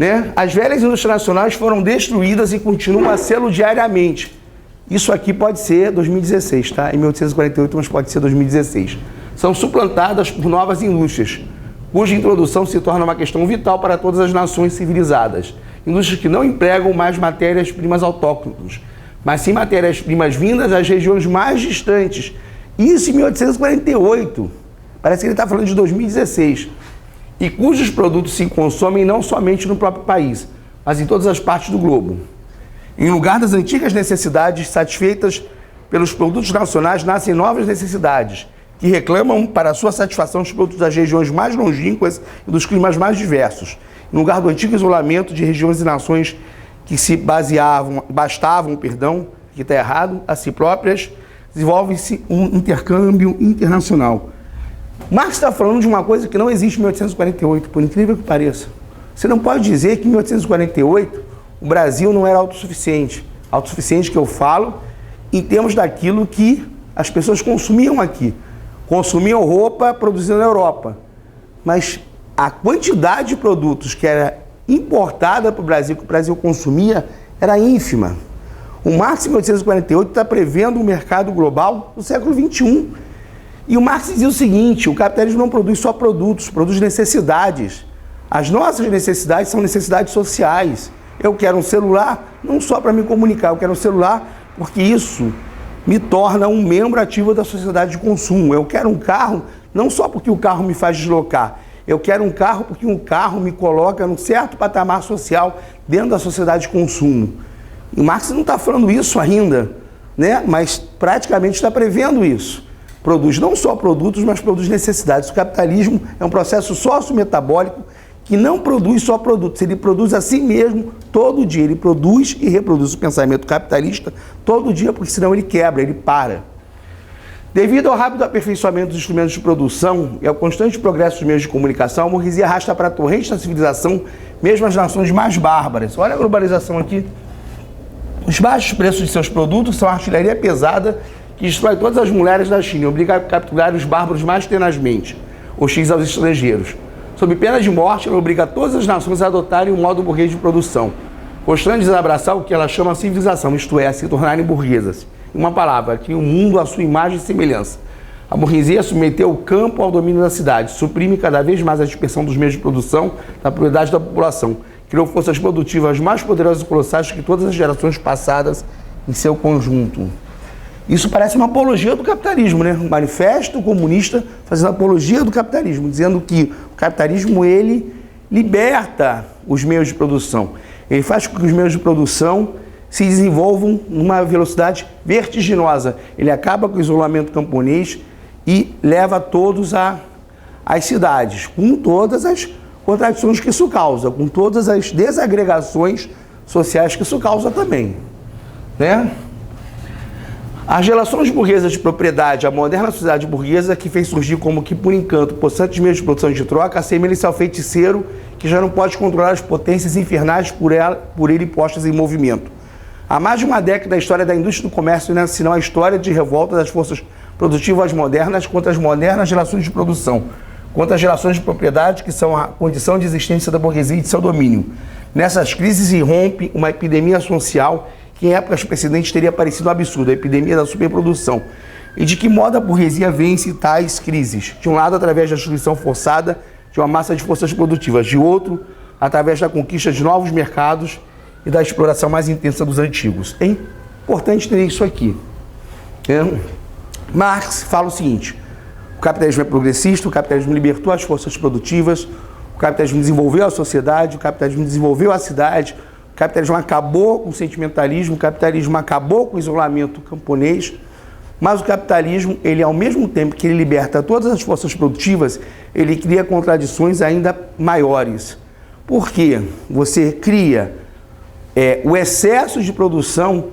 né? As velhas indústrias nacionais foram destruídas e continuam a sê-lo diariamente. Isso aqui pode ser 2016, tá? Em 1848, mas pode ser 2016. São suplantadas por novas indústrias, cuja introdução se torna uma questão vital para todas as nações civilizadas. Indústrias que não empregam mais matérias-primas autóctones, mas sim matérias-primas vindas das regiões mais distantes. Isso em 1848. Parece que ele está falando de 2016. E cujos produtos se consomem não somente no próprio país, mas em todas as partes do globo. Em lugar das antigas necessidades satisfeitas pelos produtos nacionais, nascem novas necessidades, que reclamam para sua satisfação os produtos das regiões mais longínquas e dos climas mais diversos. Em lugar do antigo isolamento de regiões e nações que se bastavam, que está errado, a si próprias, desenvolve-se um intercâmbio internacional. Marx está falando de uma coisa que não existe em 1848, por incrível que pareça. Você não pode dizer que em 1848 o Brasil não era autossuficiente. Autossuficiente que eu falo em termos daquilo que as pessoas consumiam aqui. Consumiam roupa produzida na Europa. Mas a quantidade de produtos que era importada para o Brasil, que o Brasil consumia, era ínfima. O Marx, em 1848, está prevendo o mercado global do século XXI. E o Marx dizia o seguinte: o capitalismo não produz só produtos, produz necessidades. As nossas necessidades são necessidades sociais. Eu quero um celular não só para me comunicar, eu quero um celular porque isso me torna um membro ativo da sociedade de consumo. Eu quero um carro não só porque o carro me faz deslocar, eu quero um carro porque um carro me coloca num certo patamar social dentro da sociedade de consumo. E Marx não está falando isso ainda, né? Mas praticamente está prevendo isso. Produz não só produtos, mas produz necessidades. O capitalismo é um processo sociometabólico que não produz só produtos, ele produz a si mesmo todo dia. Ele produz e reproduz o pensamento capitalista todo dia, porque senão ele quebra, ele para. Devido ao rápido aperfeiçoamento dos instrumentos de produção e ao constante progresso dos meios de comunicação, a burguesia arrasta para a torrente da civilização mesmo as nações mais bárbaras. Olha a globalização aqui. Os baixos preços de seus produtos são a artilharia pesada que destrói todas as mulheres da China e obriga a capturar os bárbaros mais tenazmente, hostis aos estrangeiros. Sob pena de morte, ela obriga todas as nações a adotarem um modo burguês de produção, mostrando desabraçar o que ela chama de civilização, isto é, se tornarem burguesas. Em uma palavra, cria um mundo à sua imagem e semelhança. A burguesia submeteu o campo ao domínio da cidade, suprime cada vez mais a dispersão dos meios de produção da propriedade da população, criou forças produtivas mais poderosas e colossais que todas as gerações passadas em seu conjunto. Isso parece uma apologia do capitalismo, né? Um manifesto comunista fazendo apologia do capitalismo, dizendo que o capitalismo, ele liberta os meios de produção. Ele faz com que os meios de produção se desenvolvam numa velocidade vertiginosa. Ele acaba com o isolamento camponês e leva todos às cidades, com todas as contradições que isso causa, com todas as desagregações sociais que isso causa também, né? As relações burguesas de propriedade, a moderna sociedade burguesa que fez surgir como que, por encanto, possantes meios de produção e de troca, assemelha-se ao feiticeiro que já não pode controlar as potências infernais por ele postas em movimento. Há mais de uma década, a história da indústria do comércio não é senão a história de revolta das forças produtivas modernas contra as modernas relações de produção, contra as relações de propriedade que são a condição de existência da burguesia e de seu domínio. Nessas crises irrompe uma epidemia social que em épocas precedentes teria parecido um absurdo, a epidemia da superprodução. E de que modo a burguesia vence tais crises? De um lado, através da destruição forçada de uma massa de forças produtivas, de outro, através da conquista de novos mercados e da exploração mais intensa dos antigos. É importante ter isso aqui. Marx fala o seguinte: o capitalismo é progressista, o capitalismo libertou as forças produtivas, o capitalismo desenvolveu a sociedade, o capitalismo desenvolveu a cidade, o capitalismo acabou com o sentimentalismo, o capitalismo acabou com o isolamento camponês, mas o capitalismo, ele ao mesmo tempo que ele liberta todas as forças produtivas, ele cria contradições ainda maiores. Por quê? Você cria o excesso de produção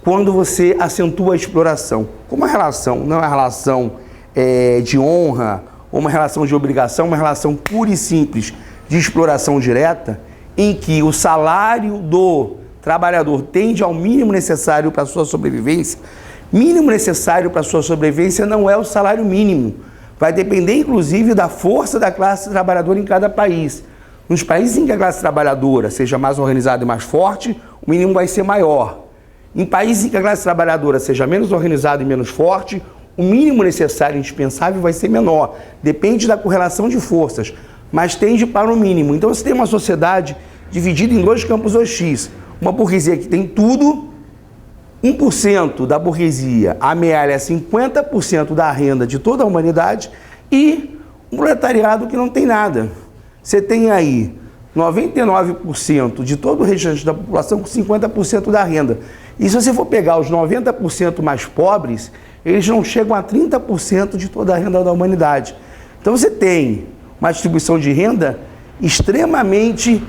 quando você acentua a exploração. Como uma relação, não é uma relação de honra, ou uma relação de obrigação, uma relação pura e simples de exploração direta, em que o salário do trabalhador tende ao mínimo necessário para a sua sobrevivência. Mínimo necessário para a sua sobrevivência não é o salário mínimo. Vai depender, inclusive, da força da classe trabalhadora em cada país. Nos países em que a classe trabalhadora seja mais organizada e mais forte, o mínimo vai ser maior. Em países em que a classe trabalhadora seja menos organizada e menos forte, o mínimo necessário e indispensável vai ser menor. Depende da correlação de forças, mas tende para o mínimo. Então você tem uma sociedade dividida em dois campos hostis. Uma burguesia que tem tudo, 1% da burguesia amealha 50% da renda de toda a humanidade, e um proletariado que não tem nada. Você tem aí 99% de todo o restante da população com 50% da renda. E se você for pegar os 90% mais pobres, eles não chegam a 30% de toda a renda da humanidade. Então você tem uma distribuição de renda extremamente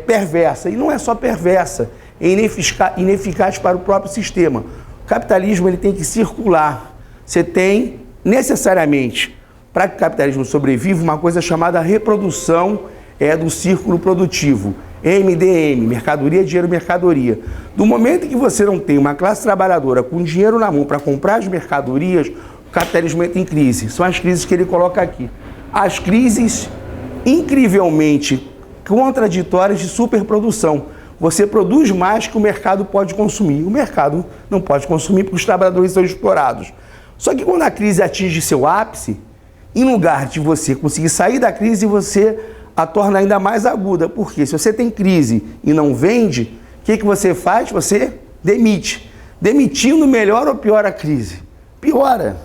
perversa. E não é só perversa, é ineficaz para o próprio sistema. O capitalismo ele tem que circular. Você tem necessariamente, para que o capitalismo sobreviva, uma coisa chamada reprodução do círculo produtivo. MDM, mercadoria, dinheiro, mercadoria. Do momento em que você não tem uma classe trabalhadora com dinheiro na mão para comprar as mercadorias, o capitalismo entra em crise. São as crises que ele coloca aqui. As crises incrivelmente contraditórias de superprodução. Você produz mais que o mercado pode consumir. O mercado não pode consumir porque os trabalhadores são explorados. Só que quando a crise atinge seu ápice, em lugar de você conseguir sair da crise, você a torna ainda mais aguda. Porque se você tem crise e não vende, o que você faz? Você demite. Demitindo, melhora ou piora a crise? Piora.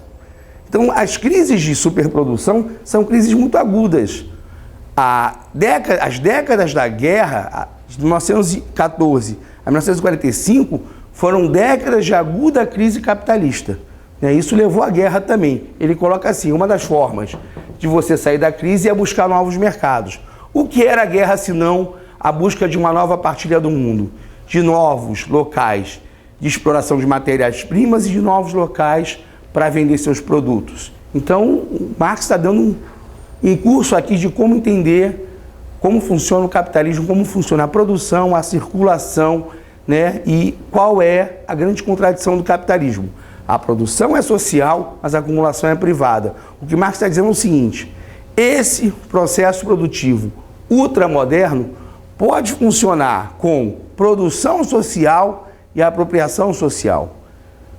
Então, as crises de superprodução são crises muito agudas. As décadas da guerra, de 1914 a 1945, foram décadas de aguda crise capitalista. Isso levou à guerra também. Ele coloca assim, uma das formas de você sair da crise é buscar novos mercados. O que era a guerra, senão a busca de uma nova partilha do mundo, de novos locais de exploração de matérias-primas e de novos locais para vender seus produtos. Então, o Marx está dando um curso aqui de como entender como funciona o capitalismo, como funciona a produção, a circulação, e qual é a grande contradição do capitalismo. A produção é social, mas a acumulação é privada. O que Marx está dizendo é o seguinte: esse processo produtivo ultramoderno pode funcionar com produção social e apropriação social.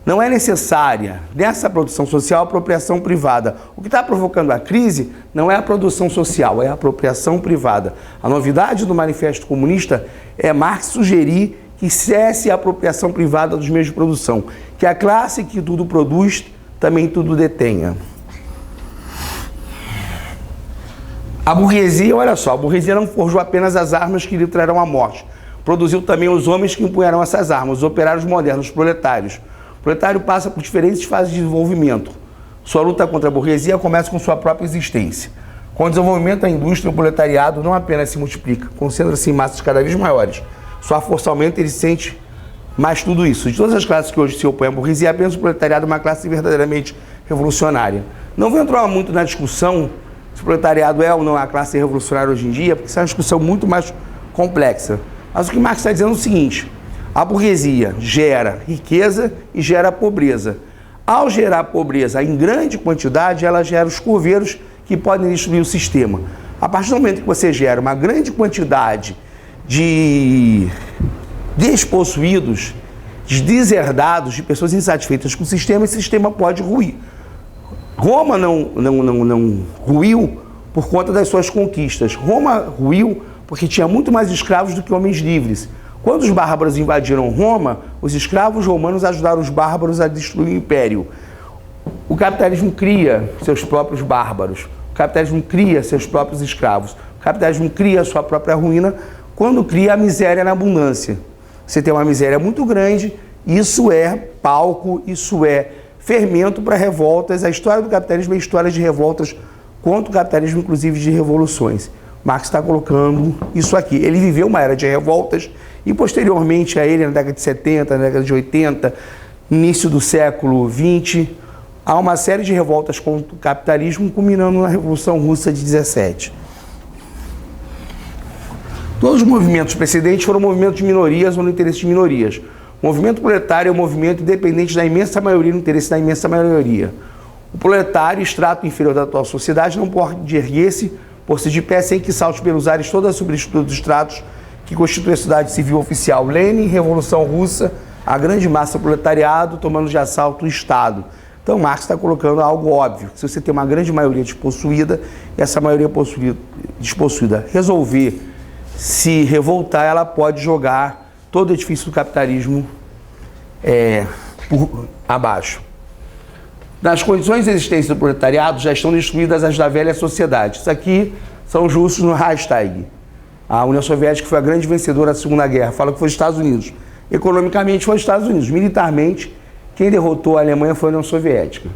Não é necessária nessa produção social a apropriação privada. O que está provocando a crise não é a produção social, é a apropriação privada. A novidade do Manifesto Comunista é Marx sugerir que cesse a apropriação privada dos meios de produção, que a classe que tudo produz também tudo detenha. A burguesia, olha só, a burguesia não forjou apenas as armas que lhe trarão a morte, produziu também os homens que empunharão essas armas, os operários modernos, os proletários. O proletário passa por diferentes fases de desenvolvimento. Sua luta contra a burguesia começa com sua própria existência. Com o desenvolvimento da indústria, o proletariado não apenas se multiplica, concentra-se em massas cada vez maiores. Sua força aumenta e ele sente mais tudo isso. De todas as classes que hoje se opõem à burguesia, apenas o proletariado é uma classe verdadeiramente revolucionária. Não vou entrar muito na discussão se o proletariado é ou não a classe revolucionária hoje em dia, porque isso é uma discussão muito mais complexa. Mas o que Marx está dizendo é o seguinte: a burguesia gera riqueza e gera pobreza. Ao gerar pobreza em grande quantidade, ela gera os coveiros que podem destruir o sistema. A partir do momento que você gera uma grande quantidade de despossuídos, de deserdados, de pessoas insatisfeitas com o sistema, esse sistema pode ruir. Roma não ruiu por conta das suas conquistas. Roma ruiu porque tinha muito mais escravos do que homens livres. Quando os bárbaros invadiram Roma, os escravos romanos ajudaram os bárbaros a destruir o império. O capitalismo cria seus próprios bárbaros. O capitalismo cria seus próprios escravos. O capitalismo cria a sua própria ruína quando cria a miséria na abundância. Você tem uma miséria muito grande, isso é palco, isso é fermento para revoltas. A história do capitalismo é história de revoltas contra o capitalismo, inclusive de revoluções. Marx está colocando isso aqui. Ele viveu uma era de revoltas e posteriormente a ele, na década de 70, na década de 80, início do século XX, há uma série de revoltas contra o capitalismo, culminando na Revolução Russa de 17. Todos os movimentos precedentes foram movimentos de minorias ou no interesse de minorias. O movimento proletário é um movimento independente da imensa maioria, no interesse da imensa maioria. O proletário, extrato inferior da atual sociedade, não pode erguer-se por-se de pé sem que salte pelos ares toda a subestrutura dos estratos que constitui a sociedade civil oficial. Lenin, Revolução Russa, a grande massa proletariado tomando de assalto o Estado. Então Marx está colocando algo óbvio. Se você tem uma grande maioria despossuída, e essa maioria despossuída resolver se revoltar, ela pode jogar todo o edifício do capitalismo por abaixo. Nas condições de existência do proletariado, já estão destruídas as da velha sociedade. Isso aqui são justos no Reichstag. A União Soviética foi a grande vencedora da Segunda Guerra. Fala que foi os Estados Unidos. Economicamente foi os Estados Unidos. Militarmente, quem derrotou a Alemanha foi a União Soviética.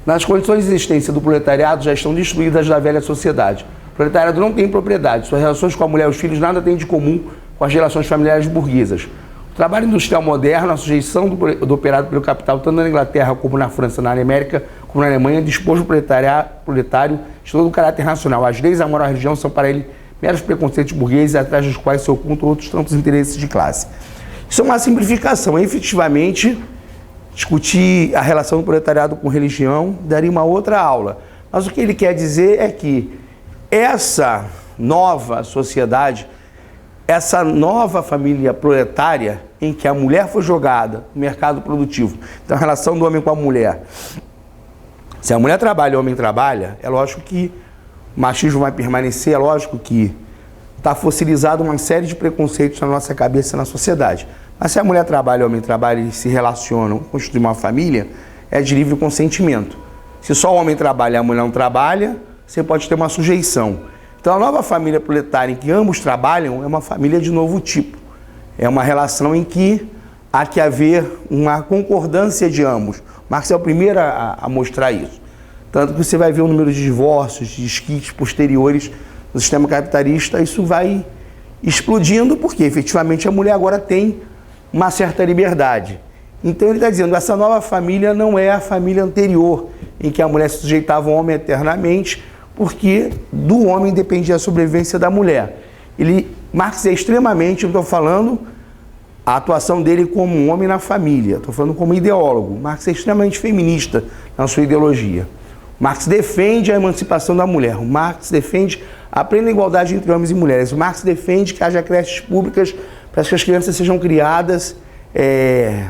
Nas condições de existência do proletariado, já estão destruídas as da velha sociedade. O proletariado não tem propriedade. Suas relações com a mulher e os filhos nada têm de comum com as relações familiares burguesas. O trabalho industrial moderno, a sujeição do operado pelo capital, tanto na Inglaterra como na França, na América, como na Alemanha, dispôs o proletário de todo o caráter nacional. As leis, a moral e a religião são para ele meros preconceitos burgueses, atrás dos quais se ocultam outros tantos interesses de classe. Isso é uma simplificação. Efetivamente, discutir a relação do proletariado com religião daria uma outra aula. Mas o que ele quer dizer é que essa nova sociedade, essa nova família proletária, em que a mulher foi jogada no mercado produtivo, então a relação do homem com a mulher, se a mulher trabalha e o homem trabalha, é lógico que o machismo vai permanecer, é lógico que está fossilizado uma série de preconceitos na nossa cabeça e na sociedade. Mas se a mulher trabalha e o homem trabalha e se relacionam, constituem uma família, é de livre consentimento. Se só o homem trabalha e a mulher não trabalha, você pode ter uma sujeição. Então a nova família proletária em que ambos trabalham é uma família de novo tipo. É uma relação em que há que haver uma concordância de ambos. Marx é o primeiro a mostrar isso. Tanto que você vai ver o número de divórcios, de desquites posteriores no sistema capitalista, isso vai explodindo, porque efetivamente a mulher agora tem uma certa liberdade. Então ele está dizendo, essa nova família não é a família anterior, em que a mulher se sujeitava ao homem eternamente, porque do homem dependia a sobrevivência da mulher. Marx é extremamente, eu estou falando, a atuação dele como um homem na família, estou falando como ideólogo. Marx é extremamente feminista na sua ideologia. Marx defende a emancipação da mulher. Marx defende a plena igualdade entre homens e mulheres. Marx defende que haja creches públicas para que as crianças sejam criadas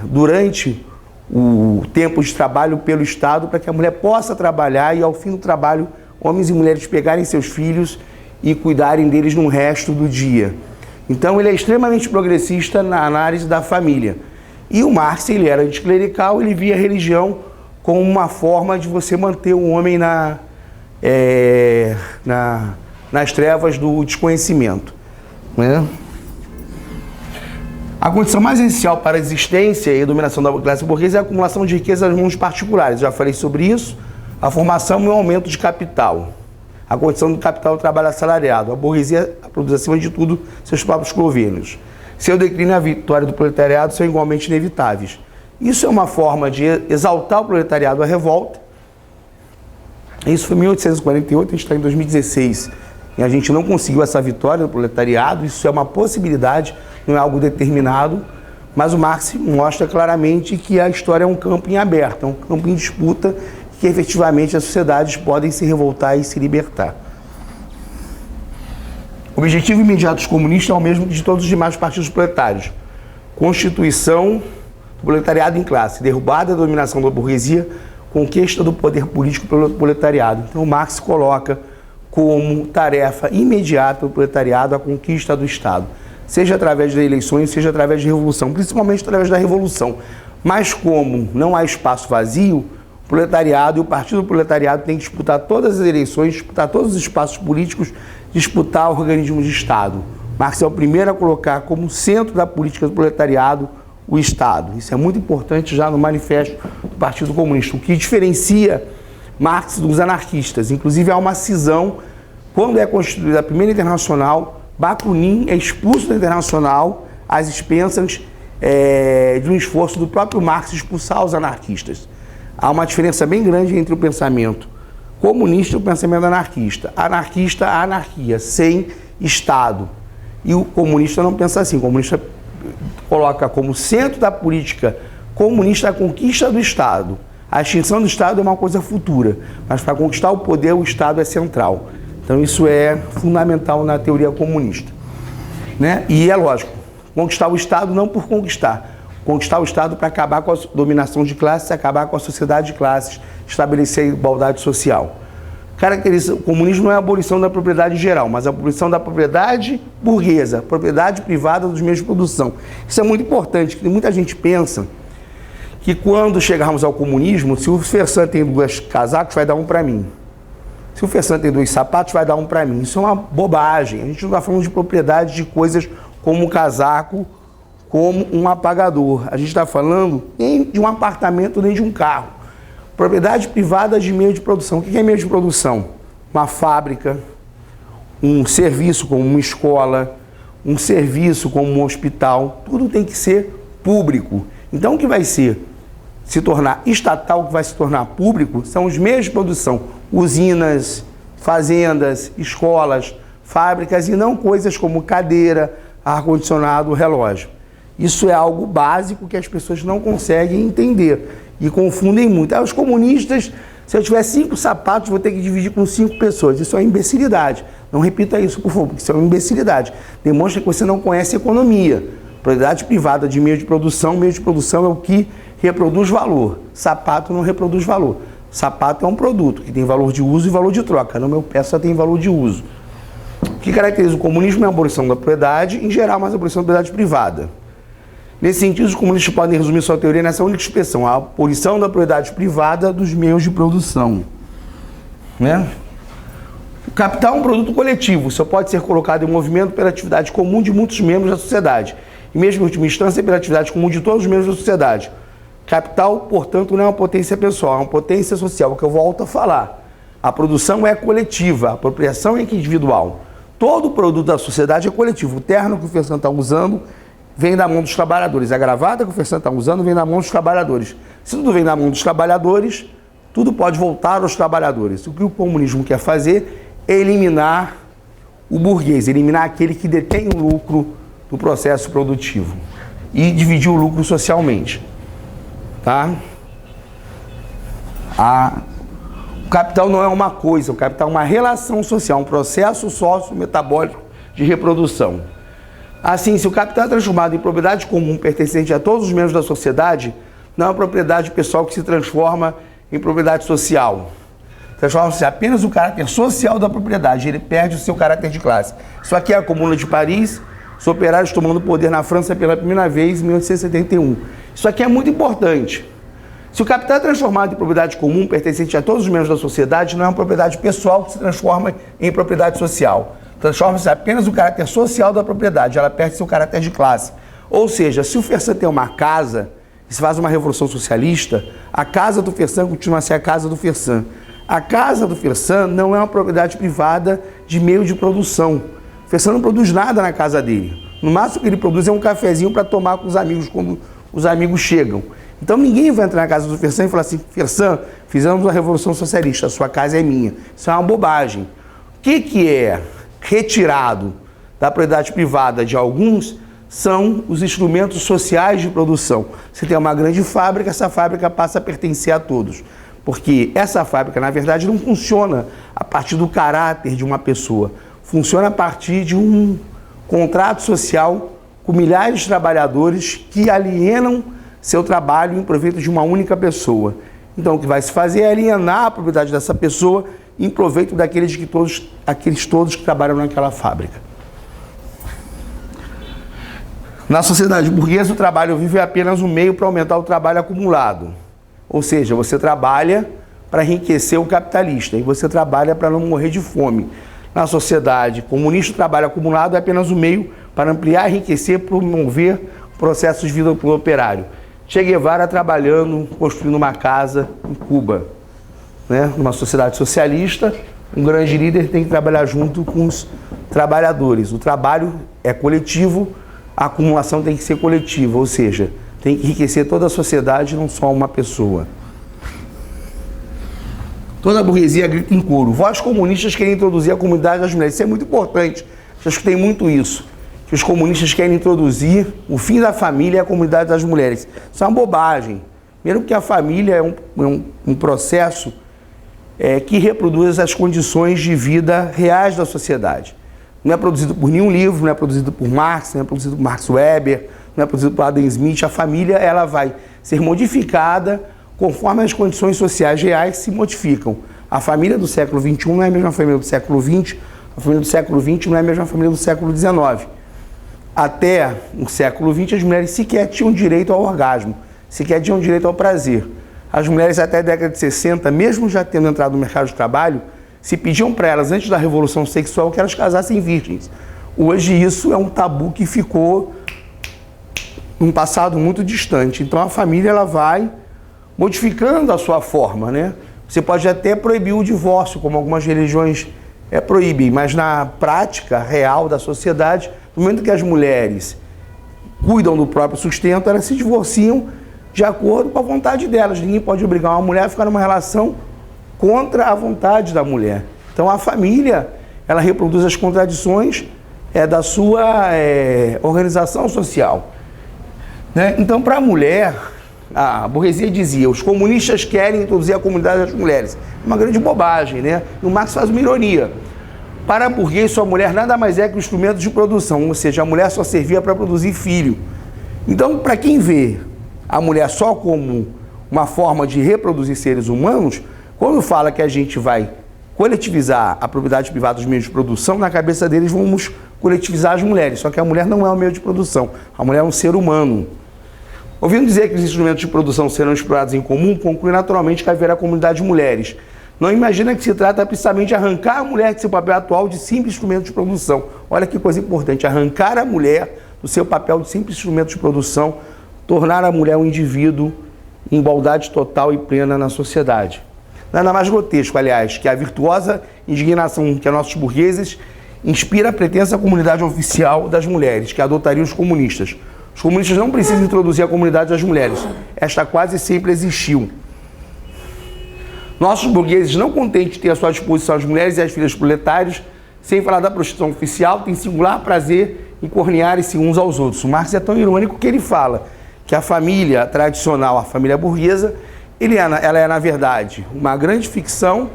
durante o tempo de trabalho pelo Estado, para que a mulher possa trabalhar e, ao fim do trabalho, homens e mulheres pegarem seus filhos e cuidarem deles no resto do dia. Então, ele é extremamente progressista na análise da família. E o Marx, ele era anticlerical, ele via a religião como uma forma de você manter o homem nas trevas do desconhecimento. Né? A condição mais essencial para a existência e a dominação da classe burguesa é a acumulação de riqueza nas mãos particulares. Já falei sobre isso. A formação e o aumento de capital. A condição do capital do trabalho assalariado. A burguesia produz, acima de tudo, seus próprios governos. Seu declínio e a vitória do proletariado são igualmente inevitáveis. Isso é uma forma de exaltar o proletariado à revolta. Isso foi em 1848, a gente está em 2016. E a gente não conseguiu essa vitória do proletariado. Isso é uma possibilidade, não é algo determinado. Mas o Marx mostra claramente que a história é um campo em aberto, é um campo em disputa, que efetivamente as sociedades podem se revoltar e se libertar. O objetivo imediato dos comunistas é o mesmo que de todos os demais partidos proletários. Constituição do proletariado em classe, derrubada da dominação da burguesia, conquista do poder político pelo proletariado. Então Marx coloca como tarefa imediata do proletariado a conquista do Estado, seja através das eleições, seja através de revolução, principalmente através da revolução. Mas como não há espaço vazio, o proletariado e o partido do proletariado têm que disputar todas as eleições, disputar todos os espaços políticos, disputar organismos de Estado. Marx é o primeiro a colocar como centro da política do proletariado o Estado. Isso é muito importante já no manifesto do Partido Comunista, o que diferencia Marx dos anarquistas. Inclusive há uma cisão, quando é constituída a primeira Internacional, Bakunin é expulso da Internacional às expensas de um esforço do próprio Marx expulsar os anarquistas. Há uma diferença bem grande entre o pensamento comunista e o pensamento anarquista. Anarquista, a anarquia, sem Estado. E o comunista não pensa assim. O comunista coloca como centro da política comunista a conquista do Estado. A extinção do Estado é uma coisa futura, mas para conquistar o poder, o Estado é central. Então isso é fundamental na teoria comunista, né? E é lógico, conquistar o Estado não por conquistar o Estado para acabar com a dominação de classes, acabar com a sociedade de classes, estabelecer a igualdade social. O comunismo não é a abolição da propriedade geral, mas a abolição da propriedade burguesa, propriedade privada dos meios de produção. Isso é muito importante, porque muita gente pensa que quando chegarmos ao comunismo, se o Fersan tem 2 casacos, vai dar um para mim. Se o Fersan tem 2 sapatos, vai dar um para mim. Isso é uma bobagem. A gente não está falando de propriedade de coisas como um casaco, como um apagador. A gente está falando nem de um apartamento, nem de um carro. Propriedade privada de meio de produção. O que é meio de produção? Uma fábrica, um serviço como uma escola, um serviço como um hospital. Tudo tem que ser público. Então o que vai se tornar estatal, o que vai se tornar público, são os meios de produção. Usinas, fazendas, escolas, fábricas e não coisas como cadeira, ar-condicionado, relógio. Isso é algo básico que as pessoas não conseguem entender e confundem muito. Os comunistas, se eu tiver 5 sapatos, vou ter que dividir com 5 pessoas. Isso é imbecilidade. Não repita isso, por favor, porque isso é uma imbecilidade. Demonstra que você não conhece economia. Propriedade privada de meio de produção é o que reproduz valor. Sapato não reproduz valor. Sapato é um produto que tem valor de uso e valor de troca. No meu pé só tem valor de uso. O que caracteriza o comunismo é a abolição da propriedade, em geral, mas a abolição da propriedade privada. Nesse sentido, os comunistas podem resumir sua teoria nessa única expressão, a abolição da propriedade privada dos meios de produção. Né? O capital é um produto coletivo, só pode ser colocado em movimento pela atividade comum de muitos membros da sociedade, e mesmo em última instância pela atividade comum de todos os membros da sociedade. Capital, portanto, não é uma potência pessoal, é uma potência social, que eu volto a falar. A produção é coletiva, a apropriação é individual. Todo produto da sociedade é coletivo. O terno que o Fersan está usando vem da mão dos trabalhadores. A gravata que o Fersan está usando vem da mão dos trabalhadores. Se tudo vem da mão dos trabalhadores, tudo pode voltar aos trabalhadores. O que o comunismo quer fazer é eliminar o burguês, eliminar aquele que detém o lucro do processo produtivo e dividir o lucro socialmente. Tá? O capital não é uma coisa, o capital é uma relação social, um processo sócio-metabólico de reprodução. Assim, se o capital é transformado em propriedade comum pertencente a todos os membros da sociedade, não é uma propriedade pessoal que se transforma em propriedade social. Transforma-se apenas o caráter social da propriedade, ele perde o seu caráter de classe. Isso aqui é a Comuna de Paris, os operários tomando poder na França pela primeira vez em 1871. Isso aqui é muito importante. Se o capital é transformado em propriedade comum pertencente a todos os membros da sociedade, não é uma propriedade pessoal que se transforma em propriedade social. Transforma-se apenas o caráter social da propriedade, ela perde seu caráter de classe. Ou seja, se o Fersan tem uma casa e se faz uma revolução socialista, a casa do Fersan continua a ser a casa do Fersan. A casa do Fersan não é uma propriedade privada de meio de produção. O Fersan não produz nada na casa dele. No máximo que ele produz é um cafezinho para tomar com os amigos quando os amigos chegam. Então ninguém vai entrar na casa do Fersan e falar assim: Fersan, fizemos uma revolução socialista, a sua casa é minha. Isso é uma bobagem. O que é retirado da propriedade privada de alguns são os instrumentos sociais de produção. Você tem uma grande fábrica, essa fábrica passa a pertencer a todos. Porque essa fábrica, na verdade, não funciona a partir do caráter de uma pessoa. Funciona a partir de um contrato social com milhares de trabalhadores que alienam seu trabalho em proveito de uma única pessoa. Então, o que vai se fazer é alienar a propriedade dessa pessoa em proveito daqueles todos que trabalham naquela fábrica. Na sociedade burguesa, o trabalho vivo é apenas um meio para aumentar o trabalho acumulado. Ou seja, você trabalha para enriquecer o capitalista e você trabalha para não morrer de fome. Na sociedade comunista, o trabalho acumulado é apenas um meio para ampliar, enriquecer, promover processos de vida para o operário. Che Guevara trabalhando, construindo uma casa em Cuba. Né? Numa sociedade socialista, um grande líder tem que trabalhar junto com os trabalhadores. O trabalho é coletivo, a acumulação tem que ser coletiva, ou seja, tem que enriquecer toda a sociedade, não só uma pessoa. Toda a burguesia grita em coro. Vós comunistas querem introduzir a comunidade das mulheres. Isso é muito importante. Já escutei muito isso. Que os comunistas querem introduzir o fim da família e a comunidade das mulheres. Isso é uma bobagem. Primeiro porque a família é um processo que reproduz as condições de vida reais da sociedade. Não é produzido por nenhum livro, não é produzido por Marx, não é produzido por Max Weber, não é produzido por Adam Smith. A família ela vai ser modificada conforme as condições sociais reais se modificam. A família do século XXI não é a mesma família do século XX, a família do século XX não é a mesma família do século XIX. Até o século XX, as mulheres sequer tinham direito ao orgasmo, sequer tinham direito ao prazer. As mulheres até a década de 60, mesmo já tendo entrado no mercado de trabalho, se pediam para elas, antes da Revolução Sexual, que elas casassem virgens. Hoje isso é um tabu que ficou num passado muito distante. Então a família ela vai modificando a sua forma, né? Você pode até proibir o divórcio, como algumas religiões proíbem, mas na prática real da sociedade, no momento que as mulheres cuidam do próprio sustento, elas se divorciam de acordo com a vontade delas. Ninguém pode obrigar uma mulher a ficar numa relação contra a vontade da mulher. Então a família, ela reproduz as contradições da sua organização social. Né? Então, para a mulher, a burguesia dizia, os comunistas querem introduzir a comunidade das mulheres. É uma grande bobagem, né? E o Marx faz uma ironia. Para a burguês, sua mulher nada mais é que um instrumento de produção, ou seja, a mulher só servia para produzir filho. Então, para quem vê a mulher só como uma forma de reproduzir seres humanos, quando fala que a gente vai coletivizar a propriedade privada dos meios de produção, na cabeça deles vamos coletivizar as mulheres. Só que a mulher não é um meio de produção, a mulher é um ser humano. Ouvindo dizer que os instrumentos de produção serão explorados em comum, conclui naturalmente que haverá comunidade de mulheres. Não imagina que se trata precisamente de arrancar a mulher de seu papel atual de simples instrumento de produção. Olha que coisa importante, arrancar a mulher do seu papel de simples instrumento de produção, tornar a mulher um indivíduo em igualdade total e plena na sociedade. Nada mais grotesco, aliás, que a virtuosa indignação que nossos burgueses inspira a pretensa comunidade oficial das mulheres, que adotariam os comunistas. Os comunistas não precisam introduzir a comunidade das mulheres. Esta quase sempre existiu. Nossos burgueses, não contentes de ter à sua disposição as mulheres e as filhas proletários, sem falar da prostituição oficial, têm singular prazer em cornearem-se uns aos outros. O Marx é tão irônico que ele fala que a família tradicional, a família burguesa, ela é, na verdade, uma grande ficção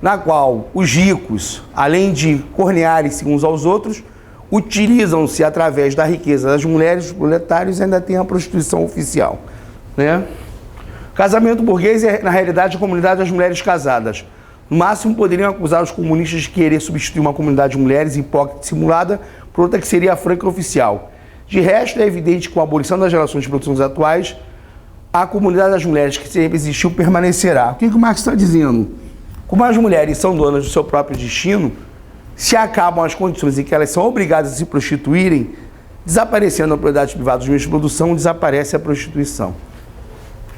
na qual os ricos, além de cornearem-se uns aos outros, utilizam-se através da riqueza das mulheres, os proletários, e ainda tem a prostituição oficial. Né? O casamento burguês é, na realidade, a comunidade das mulheres casadas. No máximo, poderiam acusar os comunistas de querer substituir uma comunidade de mulheres hipócrita e simulada por outra que seria a franca oficial. De resto, é evidente que com a abolição das relações de produção atuais, a comunidade das mulheres que sempre existiu permanecerá. O que o Marx está dizendo? Como as mulheres são donas do seu próprio destino, se acabam as condições em que elas são obrigadas a se prostituírem, desaparecendo a propriedade privada dos meios de produção, desaparece a prostituição.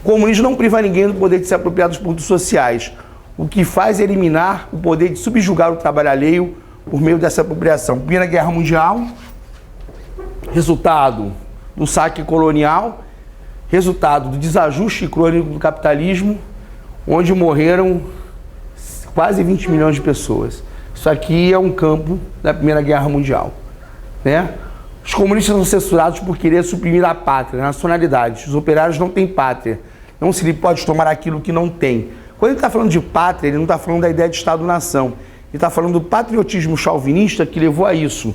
O comunismo não priva ninguém do poder de se apropriar dos produtos sociais, o que faz é eliminar o poder de subjugar o trabalho alheio por meio dessa apropriação. Primeira Guerra Mundial, resultado do saque colonial, resultado do desajuste crônico do capitalismo, onde morreram quase 20 milhões de pessoas. Isso aqui é um campo da Primeira Guerra Mundial. Né? Os comunistas são censurados por querer suprimir a pátria, a nacionalidade. Os operários não têm pátria. Não se lhe pode tomar aquilo que não tem. Quando ele está falando de pátria, ele não está falando da ideia de Estado-nação. Ele está falando do patriotismo chauvinista que levou a isso,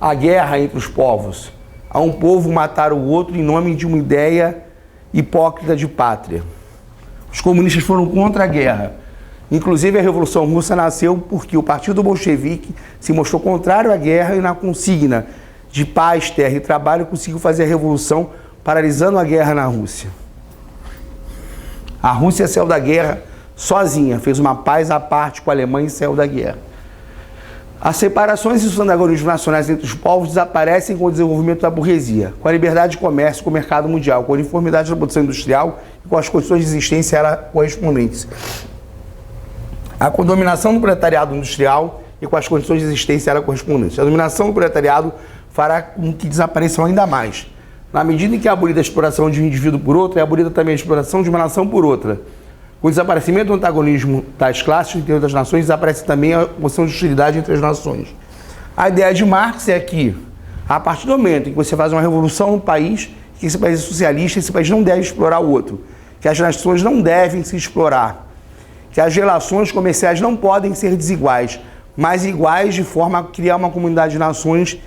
a guerra entre os povos. A um povo matar o outro em nome de uma ideia hipócrita de pátria. Os comunistas foram contra a guerra. Inclusive, a Revolução Russa nasceu porque o Partido Bolchevique se mostrou contrário à guerra e na consigna de paz, terra e trabalho conseguiu fazer a revolução paralisando a guerra na Rússia. A Rússia saiu da guerra sozinha, fez uma paz à parte com a Alemanha e saiu da guerra. As separações e os antagonismos nacionais entre os povos desaparecem com o desenvolvimento da burguesia, com a liberdade de comércio, com o mercado mundial, com a uniformidade da produção industrial e com as condições de existência ela correspondentes. A dominação do proletariado industrial e com as condições de existência ela correspondentes. A dominação do proletariado fará com que desapareçam ainda mais. Na medida em que é abolida a exploração de um indivíduo por outro, é abolida também a exploração de uma nação por outra. Com o desaparecimento do antagonismo das classes no interior das nações, desaparece também a noção de hostilidade entre as nações. A ideia de Marx é que, a partir do momento em que você faz uma revolução no país, que esse país é socialista, esse país não deve explorar o outro, que as nações não devem se explorar. que as relações comerciais não podem ser desiguais, mas iguais de forma a criar uma comunidade de nações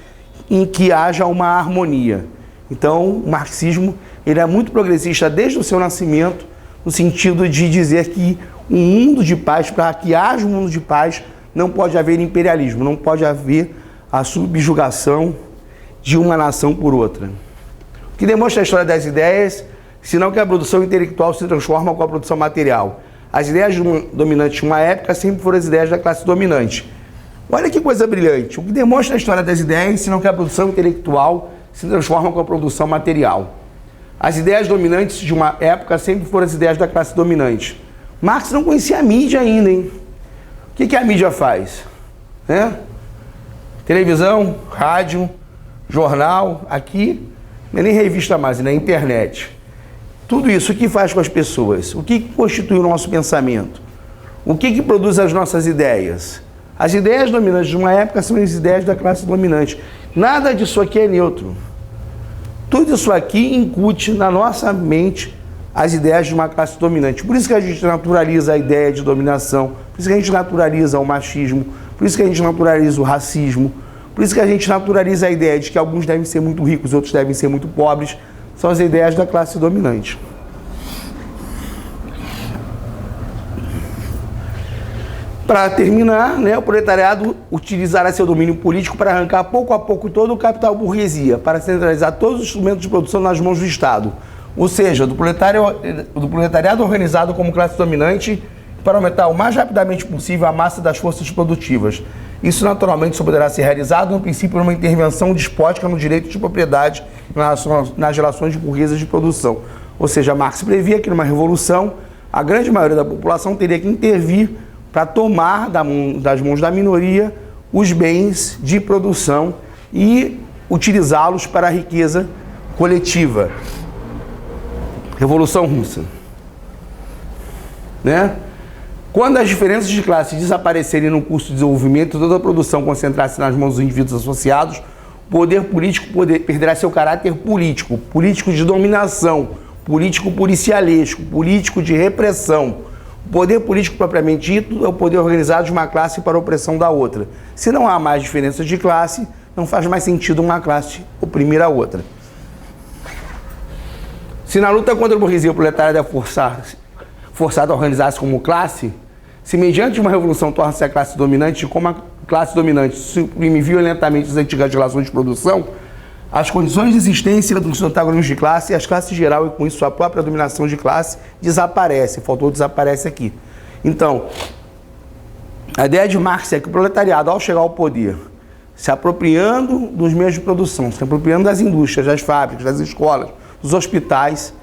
em que haja uma harmonia. Então, o marxismo ele é muito progressista desde o seu nascimento, no sentido de dizer que um mundo de paz, para que haja um mundo de paz, não pode haver imperialismo, não pode haver a subjugação de uma nação por outra. O que demonstra a história das ideias, senão que a produção intelectual se transforma com a produção material. As ideias dominantes de uma época sempre foram as ideias da classe dominante. Olha que coisa brilhante. O que demonstra a história das ideias, senão que a produção intelectual se transforma com a produção material. As ideias dominantes de uma época sempre foram as ideias da classe dominante. Marx não conhecia a mídia ainda, hein? O que a mídia faz? Televisão, rádio, jornal, aqui, não é nem revista mais, é na internet. Tudo isso, o que faz com as pessoas? O que constitui o nosso pensamento? O que produz as nossas ideias? As ideias dominantes de uma época são as ideias da classe dominante. Nada disso aqui é neutro. Tudo isso aqui incute na nossa mente as ideias de uma classe dominante. Por isso que a gente naturaliza a ideia de dominação, por isso que a gente naturaliza o machismo, por isso que a gente naturaliza o racismo, por isso que a gente naturaliza a ideia de que alguns devem ser muito ricos, outros devem ser muito pobres. São as ideias da classe dominante. Para terminar, o proletariado utilizará seu domínio político para arrancar pouco a pouco todo o capital burguesia, para centralizar todos os instrumentos de produção nas mãos do Estado. Ou seja, do proletariado organizado como classe dominante, para aumentar o mais rapidamente possível a massa das forças produtivas. Isso naturalmente só poderá ser realizado, no princípio, numa intervenção despótica no direito de propriedade nas relações burguesas de produção. Ou seja, Marx previa que numa revolução, a grande maioria da população teria que intervir para tomar das mãos da minoria os bens de produção e utilizá-los para a riqueza coletiva. Revolução Russa. Quando as diferenças de classe desaparecerem no curso de desenvolvimento e toda a produção concentrar-se nas mãos dos indivíduos associados, o poder político perderá seu caráter político, político de dominação, político policialesco, político de repressão. O poder político propriamente dito é o poder organizado de uma classe para a opressão da outra. Se não há mais diferenças de classe, não faz mais sentido uma classe oprimir a outra. Se na luta contra a burguesia o proletariado é forçado a organizar-se como classe, se mediante uma revolução torna-se a classe dominante, como a classe dominante suprime violentamente as antigas relações de produção, as condições de existência dos antagonismos de classe e as classes geral e com isso a própria dominação de classe desaparece. Faltou desaparece aqui. Então, a ideia de Marx é que o proletariado, ao chegar ao poder, se apropriando dos meios de produção, se apropriando das indústrias, das fábricas, das escolas, dos hospitais,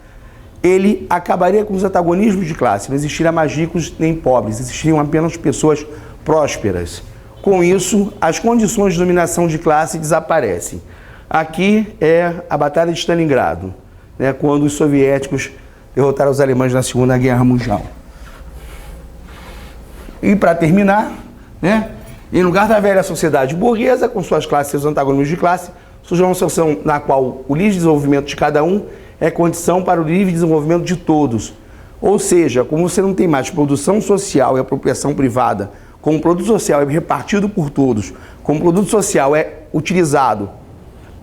ele acabaria com os antagonismos de classe. Não existiriam mais ricos nem pobres, existiriam apenas pessoas prósperas. Com isso, as condições de dominação de classe desaparecem. Aqui é a Batalha de Stalingrado, quando os soviéticos derrotaram os alemães na Segunda Guerra Mundial. E para terminar, em lugar da velha sociedade burguesa, com suas classes e seus antagonismos de classe, surge uma situação na qual o livre desenvolvimento de cada um é condição para o livre desenvolvimento de todos. Ou seja, como você não tem mais produção social e apropriação privada, como o produto social é repartido por todos, como o produto social é utilizado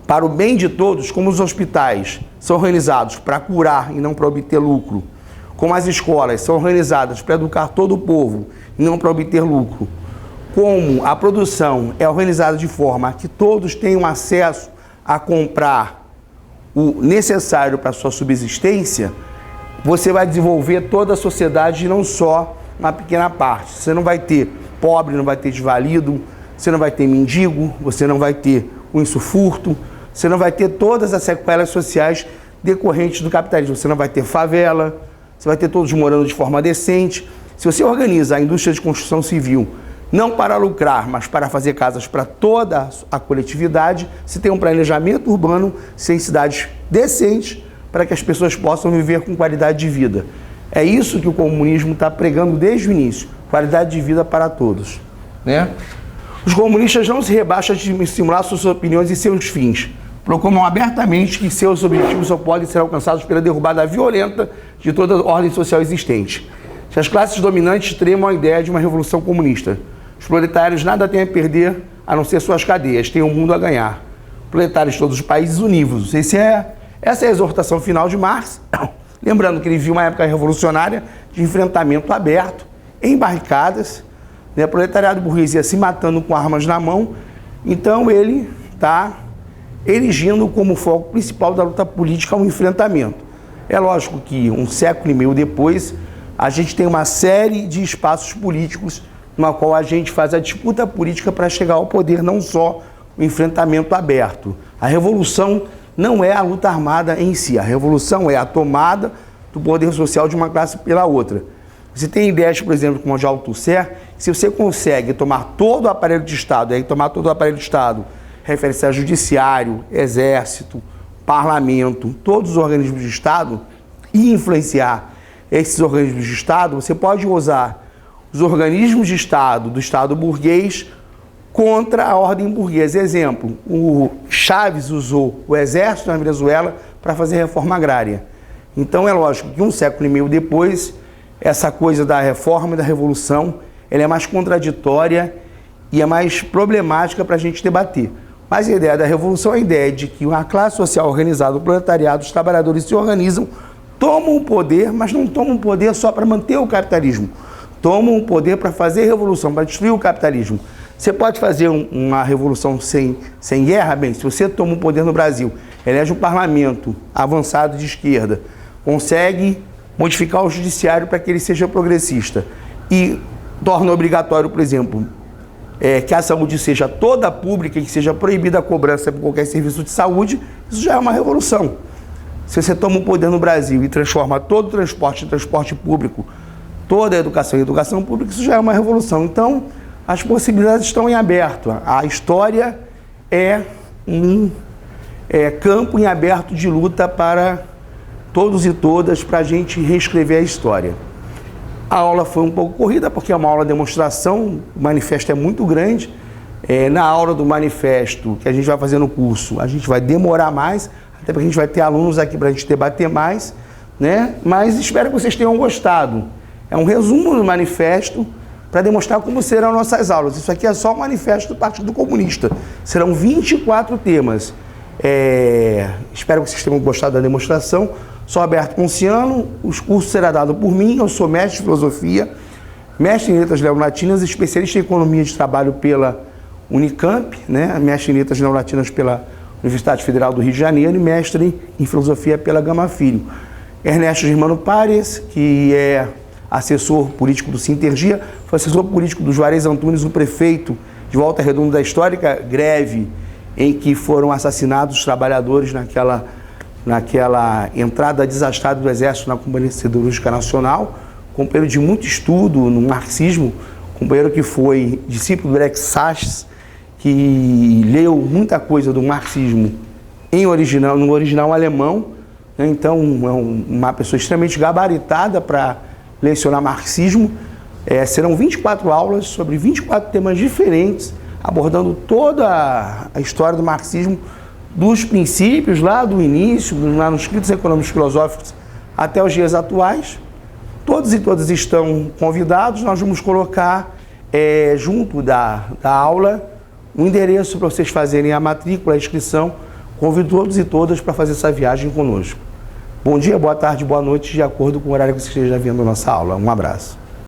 para o bem de todos, como os hospitais são organizados para curar e não para obter lucro, como as escolas são organizadas para educar todo o povo e não para obter lucro, como a produção é organizada de forma que todos tenham acesso a comprar o necessário para a sua subsistência, você vai desenvolver toda a sociedade e não só uma pequena parte. Você não vai ter pobre, não vai ter desvalido, você não vai ter mendigo, você não vai ter o insufurto, você não vai ter todas as sequelas sociais decorrentes do capitalismo. Você não vai ter favela, você vai ter todos morando de forma decente. Se você organiza a indústria de construção civil não para lucrar, mas para fazer casas para toda a coletividade, se tem um planejamento urbano, sem cidades decentes, para que as pessoas possam viver com qualidade de vida. É isso que o comunismo está pregando desde o início, qualidade de vida para todos. Os comunistas não se rebaixam de estimular suas opiniões e seus fins. Proclamam abertamente que seus objetivos só podem ser alcançados pela derrubada violenta de toda a ordem social existente. Se as classes dominantes tremam a ideia de uma revolução comunista, os proletários nada têm a perder a não ser suas cadeias, têm o mundo a ganhar. Proletários de todos os países univos. Essa é a exortação final de Marx. Lembrando que ele viu uma época revolucionária de enfrentamento aberto, em barricadas, né, proletariado e burguesia se matando com armas na mão. Então ele está erigindo como foco principal da luta política um enfrentamento. É lógico que um século e meio depois, a gente tem uma série de espaços políticos na qual a gente faz a disputa política para chegar ao poder, não só o enfrentamento aberto. A revolução não é a luta armada em si, a revolução é a tomada do poder social de uma classe pela outra. Você tem ideias, por exemplo, como a de Althusser, se você consegue tomar todo o aparelho de Estado, aí tomar todo o aparelho de Estado, refere-se a judiciário, exército, parlamento, todos os organismos de Estado, e influenciar esses organismos de Estado, você pode usar os organismos de Estado, do Estado burguês, contra a ordem burguesa. Exemplo, o Chávez usou o exército na Venezuela para fazer reforma agrária. Então é lógico que um século e meio depois, essa coisa da reforma e da revolução, ela é mais contraditória e é mais problemática para a gente debater. Mas a ideia da revolução é a ideia de que uma classe social organizada, o proletariado, os trabalhadores se organizam, tomam o poder, mas não tomam o poder só para manter o capitalismo. Tomam o poder para fazer revolução, para destruir o capitalismo. Você pode fazer uma revolução sem guerra? Bem, se você toma o poder no Brasil, elege um parlamento avançado de esquerda, consegue modificar o judiciário para que ele seja progressista e torna obrigatório, por exemplo, que a saúde seja toda pública e que seja proibida a cobrança por qualquer serviço de saúde, isso já é uma revolução. Se você toma o poder no Brasil e transforma todo o transporte em transporte público, toda a educação em educação pública, isso já é uma revolução. Então, as possibilidades estão em aberto. A história é um campo em aberto de luta para todos e todas, para a gente reescrever a história. A aula foi um pouco corrida, porque é uma aula de demonstração, o manifesto é muito grande. Na aula do manifesto, que a gente vai fazer no curso, a gente vai demorar mais, até porque a gente vai ter alunos aqui para a gente debater mais, né? Mas espero que vocês tenham gostado. É um resumo do manifesto para demonstrar como serão nossas aulas. Isso aqui é só o manifesto do Partido Comunista. Serão 24 temas. Espero que vocês tenham gostado da demonstração. Sou Alberto Ponciano, os cursos serão dados por mim, eu sou mestre de filosofia, mestre em letras neolatinas, especialista em economia de trabalho pela Unicamp, né? Mestre em letras neolatinas pela Universidade Federal do Rio de Janeiro e mestre em filosofia pela Gama Filho. Ernesto Germano Pares, que é assessor político do Sintergia, foi assessor político do Juarez Antunes, o prefeito de Volta Redonda, da histórica greve em que foram assassinados os trabalhadores naquela entrada desastrada do Exército na Companhia Siderúrgica Nacional, companheiro de muito estudo no marxismo, companheiro que foi discípulo do Alex Sachs, que leu muita coisa do marxismo no original alemão, né? Então é uma pessoa extremamente gabaritada para lecionar marxismo. Serão 24 aulas sobre 24 temas diferentes, abordando toda a história do marxismo, dos princípios lá do início, dos manuscritos econômicos filosóficos até os dias atuais. Todos e todas estão convidados. Nós vamos colocar junto da aula o endereço para vocês fazerem a matrícula, a inscrição. Convido todos e todas para fazer essa viagem conosco. Bom dia, boa tarde, boa noite, de acordo com o horário que você esteja vendo a nossa aula. Um abraço.